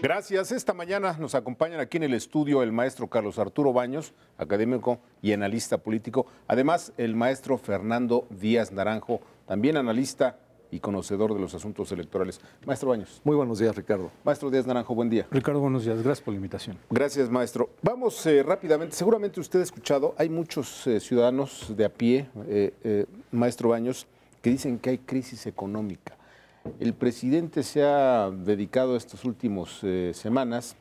Gracias. Esta mañana nos acompañan aquí en el estudio el maestro Carlos Arturo Baños, académico y analista político. Además, el maestro Fernando Díaz Naranjo, también analista y conocedor de los asuntos electorales. Maestro Baños. Muy buenos días, Ricardo. Maestro Díaz Naranjo, buen día. Ricardo, buenos días. Gracias por la invitación. Gracias, maestro. Vamos rápidamente. Seguramente usted ha escuchado, hay muchos ciudadanos de a pie, maestro Baños, que dicen que hay crisis económica. El presidente se ha dedicado estas últimas semanas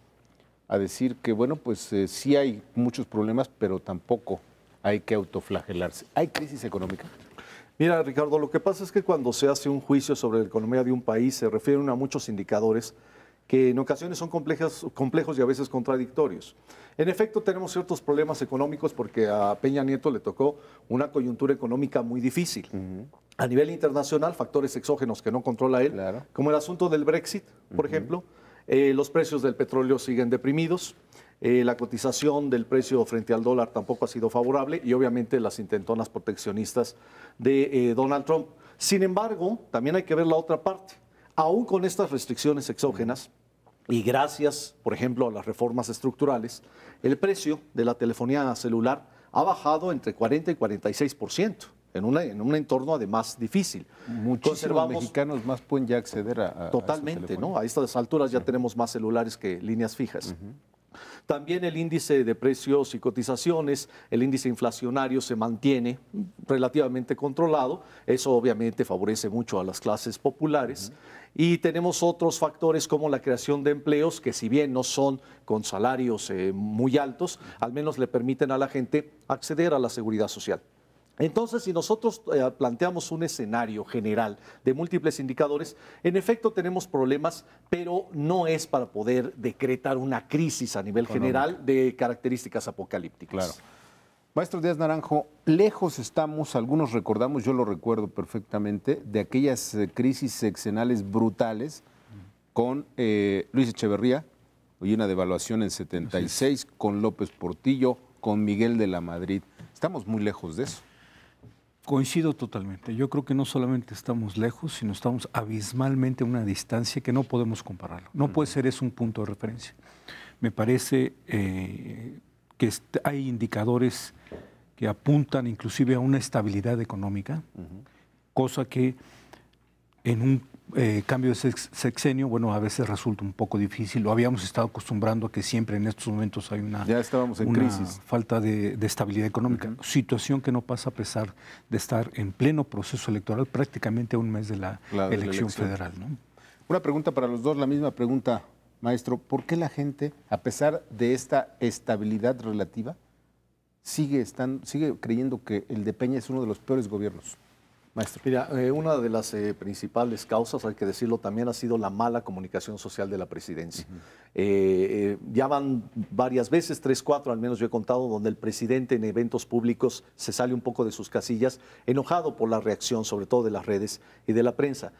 a decir que, bueno, pues sí hay muchos problemas, pero tampoco hay que autoflagelarse. ¿Hay crisis económica? Mira, Ricardo, lo que pasa es que cuando se hace un juicio sobre la economía de un país se refieren a muchos indicadores que en ocasiones son complejos y a veces contradictorios. En efecto, tenemos ciertos problemas económicos porque a Peña Nieto le tocó una coyuntura económica muy difícil. A nivel internacional, factores exógenos que no controla él, Claro. como el asunto del Brexit, por ejemplo, los precios del petróleo siguen deprimidos, la cotización del precio frente al dólar tampoco ha sido favorable y obviamente las intentonas proteccionistas de Donald Trump. Sin embargo, también hay que ver la otra parte. Aún con estas restricciones exógenas y gracias, por ejemplo, a las reformas estructurales, el precio de la telefonía celular ha bajado entre 40 y 46%. En un entorno además difícil. Muchísimos mexicanos más pueden ya acceder a totalmente, ¿no? A estas alturas ya tenemos más celulares que líneas fijas. También el índice de precios y cotizaciones, el índice inflacionario se mantiene relativamente controlado. Eso obviamente favorece mucho a las clases populares. Y tenemos otros factores como la creación de empleos que si bien no son con salarios muy altos, al menos le permiten a la gente acceder a la seguridad social. Entonces, si nosotros planteamos un escenario general de múltiples indicadores, en efecto tenemos problemas, pero no es para poder decretar una crisis a nivel general de características apocalípticas. Claro. Maestro Díaz Naranjo, lejos estamos, algunos recordamos, yo lo recuerdo perfectamente, de aquellas crisis sexenales brutales con Luis Echeverría, y una devaluación en 76, con López Portillo, con Miguel de la Madrid. Estamos muy lejos de eso. Coincido totalmente. Yo creo que no solamente estamos lejos, sino estamos abismalmente a una distancia que no podemos compararlo. No puede ser eso un punto de referencia. Me parece que hay indicadores que apuntan inclusive a una estabilidad económica, cosa que en un cambio de sexenio, bueno, a veces resulta un poco difícil. Lo habíamos estado acostumbrando a que siempre en estos momentos hay una crisis. Falta de estabilidad económica. Situación que no pasa a pesar de estar en pleno proceso electoral, prácticamente a un mes de la elección federal, ¿no? Una pregunta para los dos, la misma pregunta, maestro. ¿Por qué la gente, a pesar de esta estabilidad relativa, sigue creyendo que el de Peña es uno de los peores gobiernos? Maestro. Mira, una de las principales causas, hay que decirlo también, ha sido la mala comunicación social de la presidencia. Ya van varias veces, 3, 4 al menos yo he contado, donde el presidente en eventos públicos se sale un poco de sus casillas, enojado por la reacción, sobre todo de las redes y de la prensa.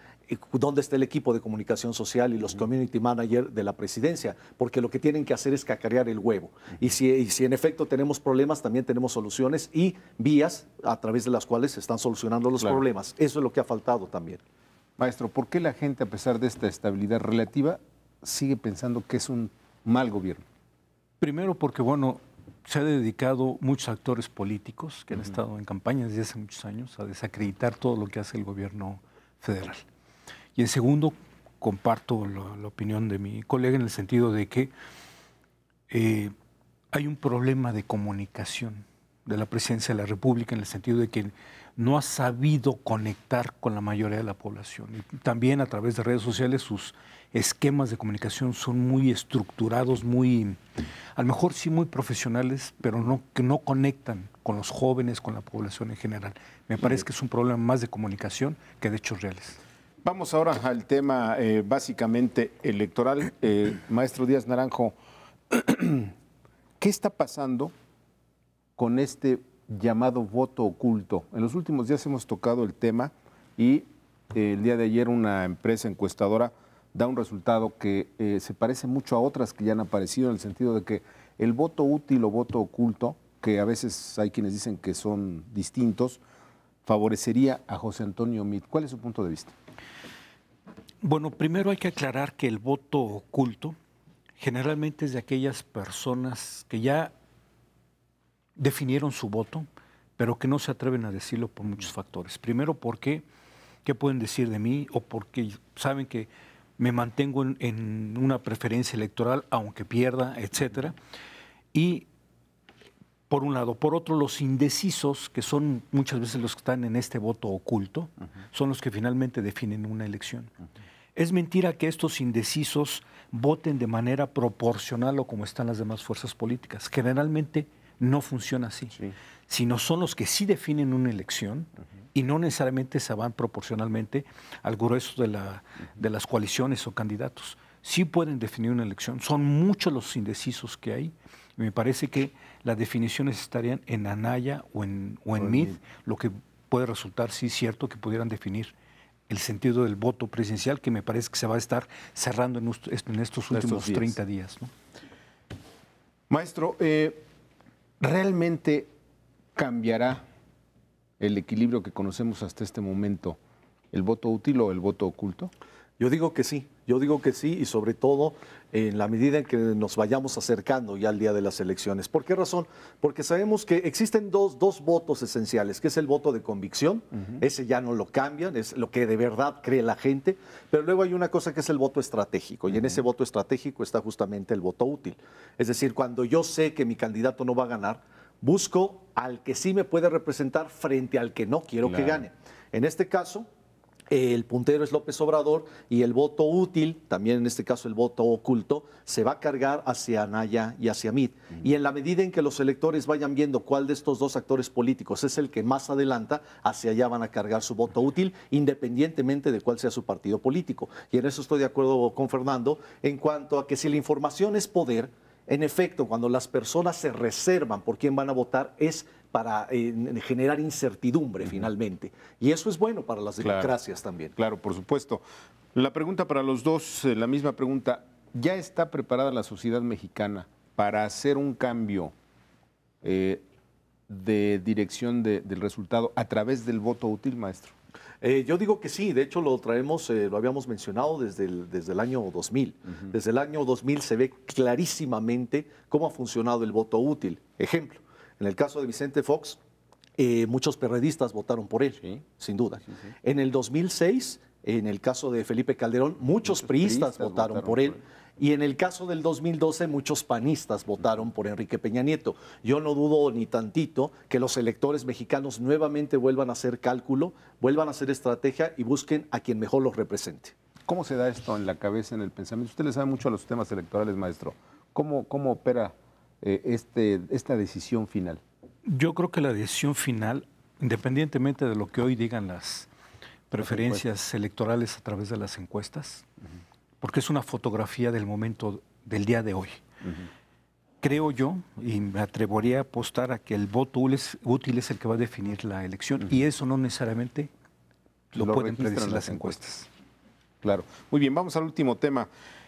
¿Dónde está el equipo de comunicación social y los community managers de la presidencia? Porque lo que tienen que hacer es cacarear el huevo. Y si en efecto tenemos problemas, también tenemos soluciones y vías a través de las cuales se están solucionando los problemas. Eso es lo que ha faltado también. Maestro, ¿por qué la gente, a pesar de esta estabilidad relativa, sigue pensando que es un mal gobierno? Primero porque, bueno, se ha dedicado muchos actores políticos que han estado en campaña desde hace muchos años a desacreditar todo lo que hace el gobierno federal. Y en segundo, comparto la opinión de mi colega en el sentido de que hay un problema de comunicación de la presidencia de la República en el sentido de que no ha sabido conectar con la mayoría de la población. Y también a través de redes sociales sus esquemas de comunicación son muy estructurados, a lo mejor sí muy profesionales, pero que no conectan con los jóvenes, con la población en general. Me parece que es un problema más de comunicación que de hechos reales. Vamos ahora al tema básicamente electoral. Maestro Díaz Naranjo, ¿qué está pasando con este llamado voto oculto? En los últimos días hemos tocado el tema y el día de ayer una empresa encuestadora da un resultado que se parece mucho a otras que ya han aparecido, en el sentido de que el voto útil o voto oculto, que a veces hay quienes dicen que son distintos, favorecería a José Antonio Meade. ¿Cuál es su punto de vista? Bueno, primero hay que aclarar que el voto oculto generalmente es de aquellas personas que ya definieron su voto, pero que no se atreven a decirlo por muchos factores. Primero, porque, ¿qué pueden decir de mí? O porque saben que me mantengo en una preferencia electoral, aunque pierda, etcétera. Y por un lado. Por otro, los indecisos, que son muchas veces los que están en este voto oculto, son los que finalmente definen una elección. Es mentira que estos indecisos voten de manera proporcional o como están las demás fuerzas políticas. Generalmente no funciona así, sino son los que sí definen una elección y no necesariamente se van proporcionalmente al grueso de las coaliciones o candidatos. Sí pueden definir una elección. Son muchos los indecisos que hay. Y me parece que las definiciones estarían en Anaya o en Meade, lo que puede resultar, sí, cierto, que pudieran definir el sentido del voto presidencial, que me parece que se va a estar cerrando en estos últimos 30 días, ¿no? Maestro, ¿realmente cambiará el equilibrio que conocemos hasta este momento, el voto útil o el voto oculto? Yo digo que sí, y sobre todo en la medida en que nos vayamos acercando ya al día de las elecciones. ¿Por qué razón? Porque sabemos que existen dos votos esenciales, que es el voto de convicción, ese ya no lo cambian, es lo que de verdad cree la gente, pero luego hay una cosa que es el voto estratégico, y en ese voto estratégico está justamente el voto útil. Es decir, cuando yo sé que mi candidato no va a ganar, busco al que sí me puede representar frente al que no quiero que gane. En este caso, el puntero es López Obrador y el voto útil, también en este caso el voto oculto, se va a cargar hacia Anaya y hacia Meade. Y en la medida en que los electores vayan viendo cuál de estos dos actores políticos es el que más adelanta, hacia allá van a cargar su voto útil, independientemente de cuál sea su partido político. Y en eso estoy de acuerdo con Fernando, en cuanto a que si la información es poder, en efecto, cuando las personas se reservan por quién van a votar, es para generar incertidumbre finalmente. Y eso es bueno para las democracias también. Claro, por supuesto. La pregunta para los dos, la misma pregunta. ¿Ya está preparada la sociedad mexicana para hacer un cambio de dirección del resultado a través del voto útil, maestro? Yo digo que sí, de hecho lo traemos, lo habíamos mencionado desde el año 2000. Desde el año 2000 se ve clarísimamente cómo ha funcionado el voto útil. Ejemplo, en el caso de Vicente Fox, muchos perredistas votaron por él, sin duda. En el 2006, en el caso de Felipe Calderón, muchos priistas votaron por él. Y en el caso del 2012, muchos panistas votaron por Enrique Peña Nieto. Yo no dudo ni tantito que los electores mexicanos nuevamente vuelvan a hacer cálculo, vuelvan a hacer estrategia y busquen a quien mejor los represente. ¿Cómo se da esto en la cabeza, en el pensamiento? Usted le sabe mucho a los temas electorales, maestro. ¿Cómo opera esta decisión final? Yo creo que la decisión final, independientemente de lo que hoy digan las preferencias electorales a través de las encuestas, porque es una fotografía del momento del día de hoy. Creo yo, y me atrevería a apostar a que el voto útil es el que va a definir la elección, y eso no necesariamente lo pueden predecir las encuestas. Claro. Muy bien, vamos al último tema.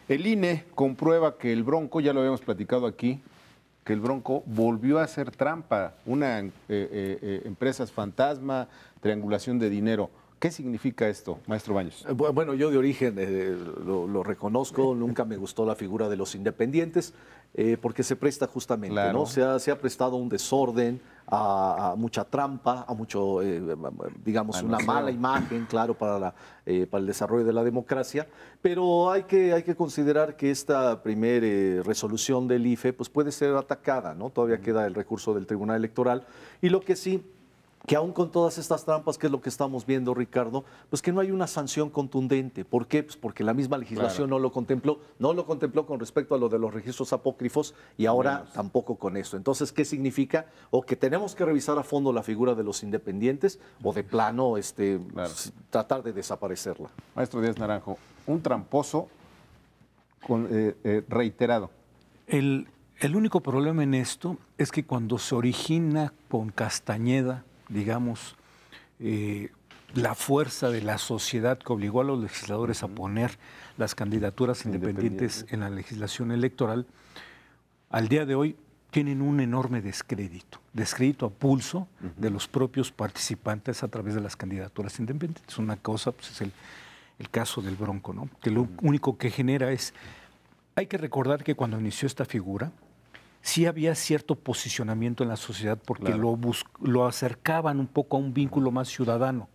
El INE comprueba que el Bronco, ya lo habíamos platicado aquí, que el Bronco volvió a hacer trampa, empresas fantasma, triangulación de dinero. ¿Qué significa esto, maestro Baños? Bueno, yo de origen lo reconozco, nunca me gustó la figura de los independientes, porque se presta justamente, claro, ¿no? Se ha prestado un desorden, a mucha trampa, a mucho, digamos, una mala imagen, claro, para el desarrollo de la democracia, pero hay que considerar que esta primera resolución del IFE pues puede ser atacada, ¿no? Todavía queda el recurso del Tribunal Electoral, y lo que sí, que aún con todas estas trampas, que es lo que estamos viendo, Ricardo, pues que no hay una sanción contundente. ¿Por qué? Pues porque la misma legislación no lo contempló con respecto a lo de los registros apócrifos y ahora tampoco con esto. Entonces, ¿qué significa? O que tenemos que revisar a fondo la figura de los independientes o de plano tratar de desaparecerla. Maestro Díaz Naranjo, un tramposo reiterado. El único problema en esto es que cuando se origina con Castañeda, digamos, la fuerza de la sociedad que obligó a los legisladores a poner las candidaturas independientes en la legislación electoral, al día de hoy tienen un enorme descrédito a pulso de los propios participantes a través de las candidaturas independientes. Una cosa pues, es el caso del Bronco, ¿no? Que lo único que genera es Hay que recordar que cuando inició esta figura, sí había cierto posicionamiento en la sociedad porque lo acercaban un poco a un vínculo más ciudadano.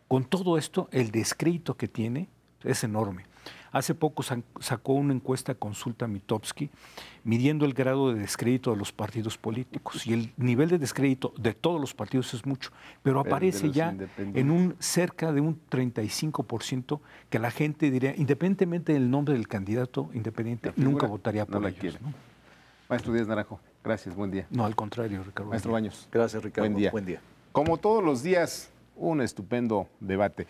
Con todo esto, el descrédito que tiene es enorme. Hace poco sacó una encuesta Consulta Mitofsky midiendo el grado de descrédito de los partidos políticos y el nivel de descrédito de todos los partidos es mucho, pero aparece ya en cerca de un 35% que la gente diría, independientemente del nombre del candidato independiente, nunca votaría por ellos. ¿No? Maestro Díaz Naranjo, gracias, buen día. No, al contrario, Ricardo. Maestro Baños. Gracias, Ricardo. Buen día. Buen día. Como todos los días, un estupendo debate.